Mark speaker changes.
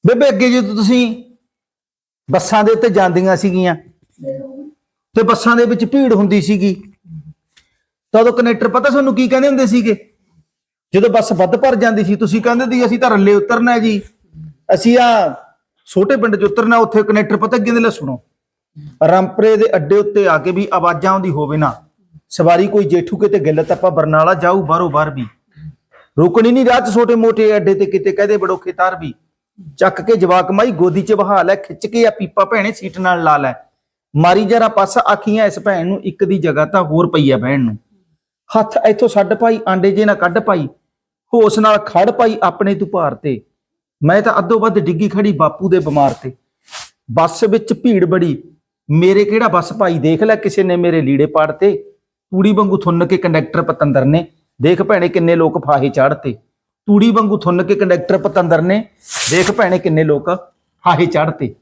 Speaker 1: ਬੇਬੇ ਅੱਗੇ ਜਦੋਂ ਤੁਸੀਂ ਬੱਸਾਂ ਦੇ ਉੱਤੇ ਜਾਂਦੀਆਂ ਸੀਗੀਆਂ ਤੇ ਬੱਸਾਂ ਦੇ ਵਿੱਚ ਭੀੜ ਹੁੰਦੀ ਸੀਗੀ ਤਾਂ ਉਦੋਂ ਕਨੈਕਟਰ ਪਤਾ ਤੁਹਾਨੂੰ ਕੀ ਕਹਿੰਦੇ ਹੁੰਦੇ ਸੀਗੇ? ਜਦੋਂ ਬੱਸ ਵੱਧ ਭਰ ਜਾਂਦੀ ਸੀ ਤੁਸੀਂ ਕਹਿੰਦੇ ਸੀ ਅਸੀਂ ਤਾਂ ਰੱਲੇ ਉਤਰਨਾ ਜੀ, ਅਸੀਂ ਆ ਛੋਟੇ ਪਿੰਡ 'ਚ ਉਤਰਨਾ। ਉੱਥੇ ਕਨੈਕਟਰ ਪਤਾ ਕਹਿੰਦੇ ਲੈ ਸੁਣੋ, ਰਾਮਪੁਰੇ ਦੇ ਅੱਡੇ ਉੱਤੇ ਆ ਕੇ ਵੀ ਆਵਾਜ਼ਾਂ ਆਉਂਦੀ ਹੋਵੇ ਨਾ, ਸਵਾਰੀ ਕੋਈ ਜੇਠੂ ਕਿਤੇ ਗਿੱਲ ਤੱਪਾ ਬਰਨਾਲਾ ਜਾਊ ਬਾਹਰੋਂ ਬਾਹਰ ਵੀ ਰੁਕਣੀ ਨਹੀਂ ਰਾਹ 'ਚ, ਛੋਟੇ ਮੋਟੇ ਅੱਡੇ ਤੇ ਕਿਤੇ ਕਹਦੇ ਬੜੋਖੇ ਤਾਰ ਵੀ ਚੱਕ ਕੇ ਜਵਾਕ ਮਾਈ ਗੋਦੀ 'ਚ ਬਹਾ ਲੈ, ਖਿੱਚ ਕੇ ਆ ਪੀਪਾ ਭੈਣੇ ਸੀਟ ਨਾਲ ਲਾ ਲੈ, ਮਾਰੀ ਜਰਾ ਪਾਸਾ ਆਖੀਆਂ ਇਸ ਭੈਣ ਨੂੰ ਇੱਕ ਦੀ ਜਗ੍ਹਾ ਤਾਂ ਹੋਰ ਪਈ ਆ ਬਹਿਣ ਨੂੰ, ਹੱਥ ਇੱਥੋਂ ਛੱਡ ਪਾਈ ਆਂਡੇ ਜੇ ਨਾ ਕੱਢ ਪਾਈ, ਹੋਸ ਨਾਲ ਖੜ ਪਾਈ ਆਪਣੇ ਤੂੰ ਭਾਰ ਤੇ, ਮੈਂ ਤਾਂ ਅੱਧੋ ਵੱਧ ਡਿੱਗੀ ਖੜੀ ਬਾਪੂ ਦੇ ਬਿਮਾਰ ਤੇ। ਬੱਸ ਵਿੱਚ ਭੀੜ ਬੜੀ, ਮੇਰੇ ਕਿਹੜਾ ਬੱਸ ਭਾਈ ਦੇਖ ਲੈ ਕਿਸੇ ਨੇ ਮੇਰੇ ਲੀੜੇ ਪਾੜਤੇ, ਤੂੜੀ ਵਾਂਗੂ ਥੁੰਨ ਕੇ ਕੰਡਕਟਰ ਪਤੰਦਰ ਨੇ, ਦੇਖ ਭੈਣੇ ਕਿੰਨੇ ਲੋਕ ਫਾਹੇ ਚਾੜਤੇ, ਤੂੜੀ ਵਾਂਗੂ ਥੁੰਨ ਕੇ ਕੰਡਕਟਰ ਪਤੰਦਰ ਨੇ, ਦੇਖ ਭੈਣੇ ਕਿੰਨੇ ਲੋਕ ਫਾਹੇ ਚਾੜਤੇ।